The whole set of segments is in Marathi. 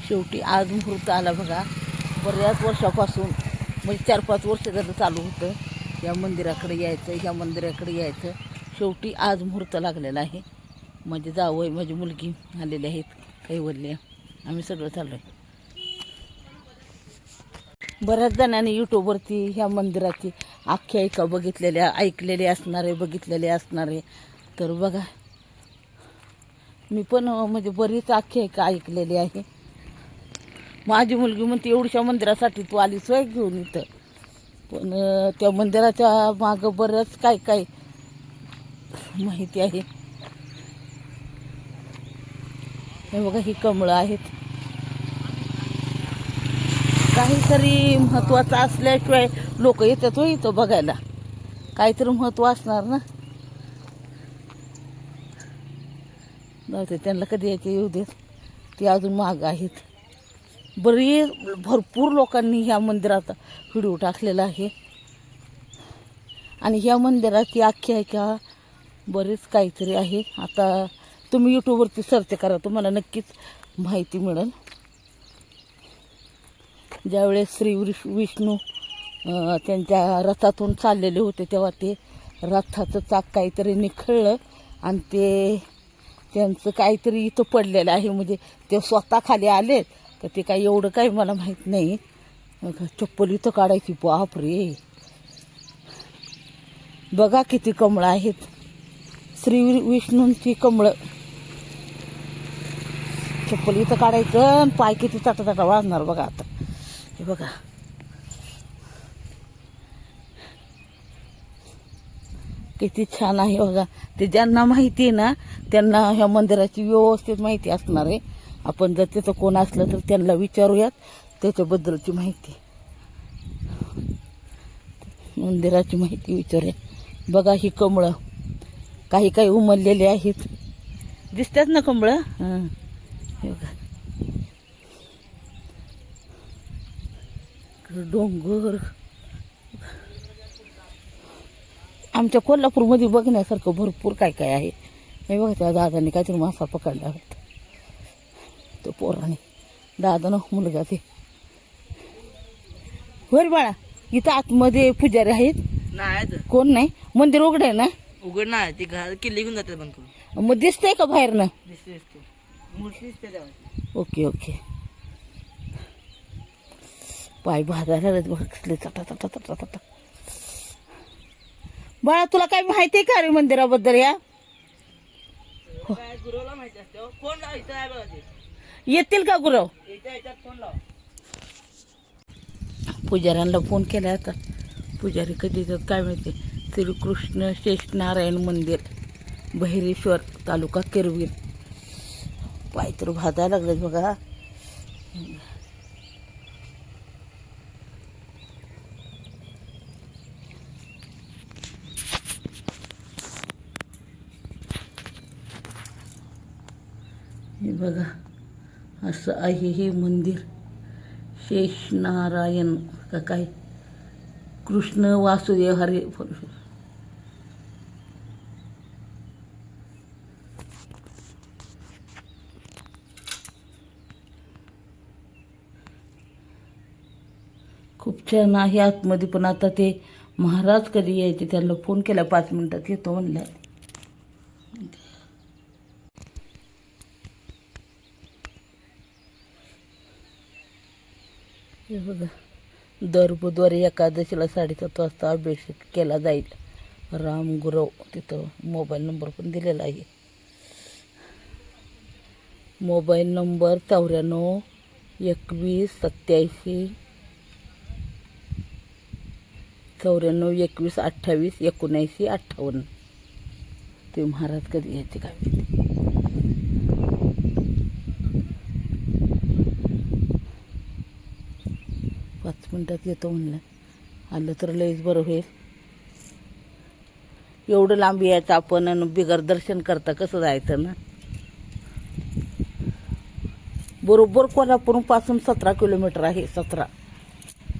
शेवटी आज मुहूर्त आला बघा. बऱ्याच वर्षापासून म्हणजे 4-5 वर्ष झालं चालू होतं या मंदिराकडे यायचं, ह्या मंदिराकडे यायचं. शेवटी आज मुहूर्त लागलेला आहे. माझे जावई, माझी मुलगी आलेले आहेत, कैवल्य, आम्ही सगळं चाललो आहे. बऱ्याच जणांनी यूट्यूबवरती ह्या मंदिराची आख्यायिका बघितलेल्या, ऐकलेले असणारे, बघितलेले असणारे. तर बघा, मी पण म्हणजे बरीच आख्यायिका ऐकलेली आहे. माझी मुलगी म्हणते एवढ्या मंदिरासाठी तू आली सोय घेऊन इथं. पण त्या मंदिराच्या मागं बरंच काय काय माहिती आहे. हे बघा, ही कमळं आहेत. काहीतरी महत्त्वाचं असल्याशिवाय लोक येतात हो इथं बघायला. काहीतरी महत्त्व असणार ना. नव्हते त्यांना कधी यायचे येऊ देत, ते अजून मागं आहेत. भरपूर लोकांनी ह्या मंदिरात व्हिडिओ टाकलेला आहे. आणि ह्या मंदिराची आख्यायिका बरेच काहीतरी आहे. आता तुम्ही यूट्यूबवरती सर्च करा, तुम्हाला नक्कीच माहिती मिळेल. ज्यावेळेस श्री विष्णू त्यांच्या रथातून चाललेले होते, तेव्हा ते रथाचं चाक काहीतरी निखळलं आणि ते त्यांचं काहीतरी इथं पडलेलं आहे. म्हणजे ते स्वतः खाली आले तर ते काही एवढं काही मला माहीत नाही. चप्पल इथं काढायची, बापरे. बघा किती कमळं आहेत, श्री विष्णूंची कमळं. चप्पल इथं काढायचं आणि पाय किती ताटा वाजणार बघा. आता हे बघा, किती छान आहे बघा. ते ज्यांना माहिती आहे ना, त्यांना ह्या मंदिराची व्यवस्थित माहिती असणार आहे. आपण जर तिथं कोण असलं तर त्यांना विचारूयात त्याच्याबद्दलची माहिती, मंदिराची माहिती विचारूया. बघा, ही कमळं काही काही उमललेले आहेत, दिसतात ना कमळं. हां, हे बघा, डोंगर. आमच्या कोल्हापूरमध्ये बघण्यासारखं भरपूर काय काय आहे. हे बघा, त्या दादाने काहीतरी मासा पकडला होता, तो पोराने, दादा ना मुलगा ते. होय बाळा, इथं आतमध्ये पुजारी आहेत? नाही, कोण नाही, मंदिर उघड आहे ना? उघड नाही, ती घाल किल्ली घेऊन जाते बंद करून. मग दिसतंय का बाहेरनं? दिसते दिसते, मूर्ती दिसते तेव्हा. Okay okay. पाय भाजायला लागलेत बघ कसले, चटा चटा चटा चटा. बाळा, तुला काय माहिती आहे का रे मंदिराबद्दल? या काय गुरुला माहिती असते. फोन लाव, इथं आहे बघा ते. येतील का गुरव? इथं याच्यात फोन लाव. पुजाऱ्यांना फोन केला आता, पुजारी कधी येतात काय माहिती. श्रीकृष्ण शेषनारायण मंदिर, बहिरेश्वर, तालुका किरवीर. पाय तर भाजायला लागलेत बघा. हे बघा, असं आहे हे मंदिर. शेषनारायण का काय, कृष्ण वासुदेव हरे. खूप छान आहे आतमध्ये. पण आता ते महाराज कधी यायचे, त्यांना फोन केला, 5 मिनिटात येतो म्हणलं. हे बघा, दर बुधवारी एकादशीला 7:30 वाजता अभिषेक केला जाईल. राम गुरव, तिथं मोबाईल नंबर पण दिलेला आहे. Mobile number 94 21 87 94 21 28 79 58. ते महाराज कधी यायचे काय माहिती. 5 मिनिटात येतो म्हणलं, आलं तर लईच बरं होईल. एवढं लांब यायचं आपण आणि बिगर दर्शन करता कसं जायचं ना. बरोबर कोल्हापूरपासून 17 किलोमीटर आहे. 17,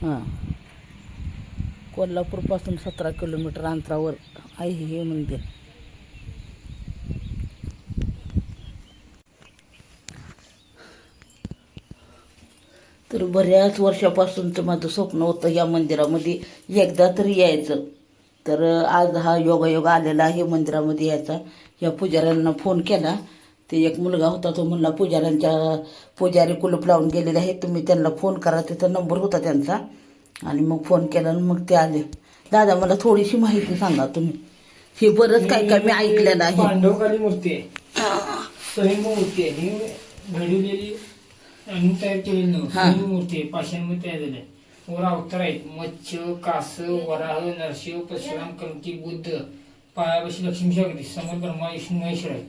हां, कोल्हापूरपासून 17 किलोमीटर अंतरावर आहे हे मंदिर. तर बऱ्याच वर्षापासूनचं माझं स्वप्न होतं या मंदिरामध्ये एकदा तरी यायचं. तर आज हा योगायोग आलेला आहे मंदिरामध्ये यायचा. या पुजाऱ्यांना फोन केला. ते एक मुलगा होता, तो म्हणला पुजारी कुलूप लावून गेलेले आहे, तुम्ही त्यांना फोन करा. तिथं नंबर होता त्यांचा. आणि मग फोन केला आणि मग ते आले. दादा, मला थोडीशी माहिती सांगा तुम्ही. हे बरंच काय काय मी ऐकलेलं आहे. पांडवकाली मूर्ती आहे, स्वयंभू मूर्ती आहे. ही घडवलेली आणि तयार केलेली नव्हती. स्वयंभू मूर्ती आहे, पाषाणमध्ये तयार झाली आहे. वर अवतार आहेत: मत्स्य, कास, वराह, नरसिंह, परशुराम, कंकी, बुद्ध. पायापाशी लक्ष्मी शागरी, समोर ब्रह्मा विष्णू महेश्वर आहे.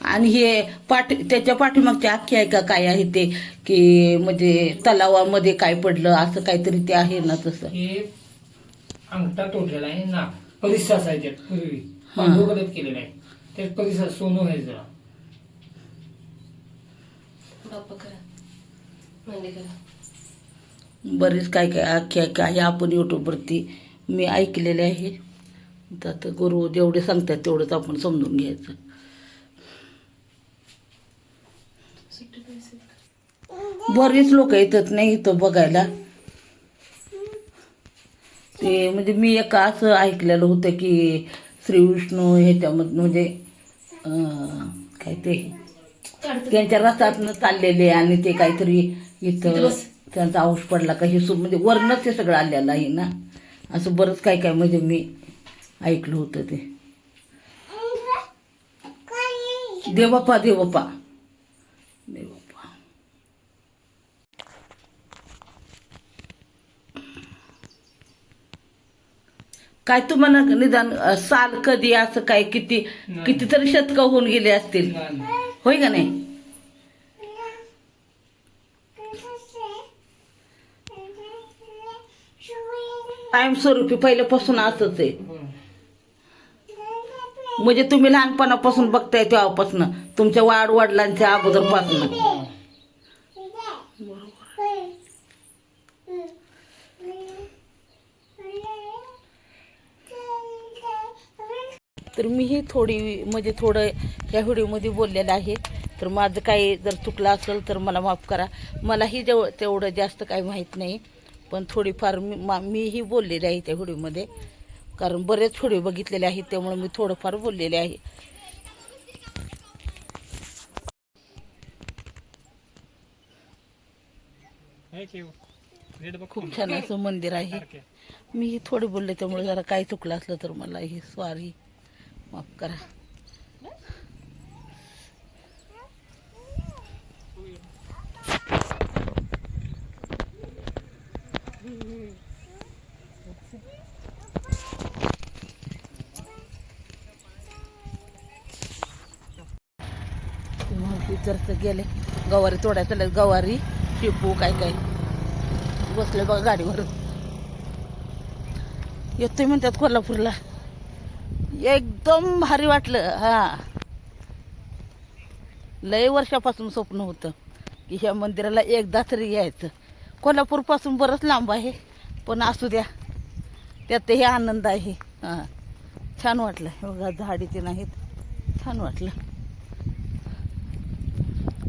आणि हे त्याच्या पाठीमागचे आख्यायिका काय आहे ते, की म्हणजे तलावामध्ये काय पडलं असं काहीतरी ते आहे ना तसं. हे अंगठा तोडलेला आहे ना, परिसर असायचे पूर्वी पांडवकडे केलेला आहे. ते परिसर सोनं व्हायचं जरा. बरेच काय काय आख्यायिका आहे, आपण यूट्यूबवरती मी ऐकलेले आहे. तर गुरु जेवढे सांगतात तेवढंच आपण समजून घ्यायचं. बरेच लोक येतात नाही इथं बघायला. ते म्हणजे मी एक असं ऐकलेलं होतं की श्री विष्णू ह्याच्यामध्ये म्हणजे काय ते त्यांच्या रथातनं चाललेले आणि ते काहीतरी इथं त्यांचा अंश पडला का हे म्हणजे वरनच ते सगळं आलेलं आहे ना. असं बरंच काय काय म्हणजे मी ऐकलं होतं ते. देवप्पा देवप्पा देवप्पा. काय तुम्हाला निदान साल कधी असं काय कितीतरी शतकं होऊन गेले असतील, होय का नाही? कायमस्वरूपी पहिल्यापासून असंच आहे. म्हणजे तुम्ही लहानपणापासून बघताय तेव्हापासून, तुमच्या वडिलांच्या अगोदरपासून. तर मीही थोडं या व्हिडिओमध्ये बोललेलं आहे. तर माझं काही जर चुकलं असेल तर मला माफ करा. मलाही तेवढं जास्त काही माहीत नाही, पण थोडीफार मीही बोललेले आहे त्या व्हिडिओमध्ये. कारण बरेच व्हिडिओ बघितलेले आहेत, त्यामुळे मी थोडंफार बोललेले आहे. खूप छान असं मंदिर आहे. मी थोडे बोलले त्यामुळे जरा काही चुकलं असलं तर मला ही सॉरी, माफ करा. जर गेले गवारी तोडायला, गवारी शेपू काय काय बसले बघा गाडीवर. येतोय म्हणतात कोल्हापूरला. एकदम भारी वाटलं. हा, लय वर्षापासून स्वप्न होतं की ह्या मंदिराला एकदा तरी यायचं. कोल्हापूरपासून बरंच लांब आहे, पण असू द्या, त्यात हे आनंद आहे. हां, छान वाटलं. बघा झाडी ते नाहीत, छान वाटलं.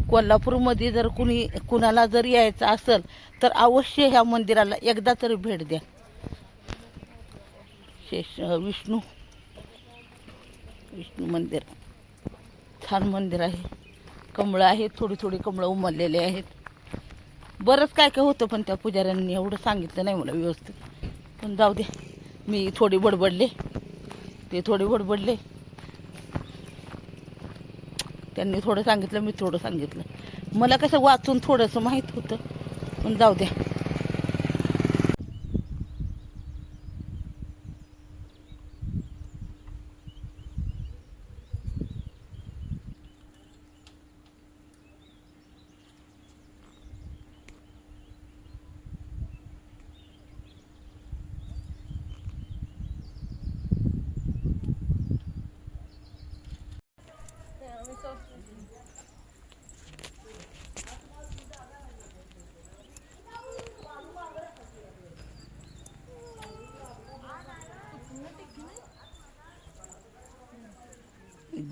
कोल्हापूरमध्ये जर कुणाला जर यायचं असेल तर अवश्य ह्या मंदिराला एकदा तरी भेट द्या. विष्णू मंदिर छान मंदिर आहे. कमळं आहेत, थोडी कमळं उमललेले आहेत. बरंच काय काय होतं, पण त्या पुजाऱ्यांनी एवढं सांगितलं नाही मला व्यवस्थित. पण जाऊ दे, मी थोडी बडबडले, ते थोडे बडबडले. त्यांनी थोडं सांगितलं, मी थोडं सांगितलं. मला कसं वाचून थोडंसं माहीत होतं, पण जाऊ द्या.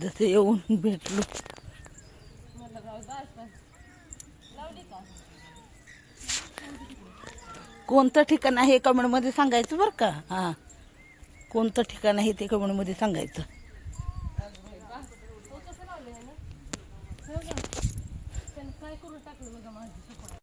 जसे येऊन भेटलो. कोणतं ठिकाण आहे कमेंटमध्ये सांगायचं बरं का. हां, कोणतं ठिकाण आहे ते कमेंटमध्ये सांगायचं. काय करून टाकलं बघा माझी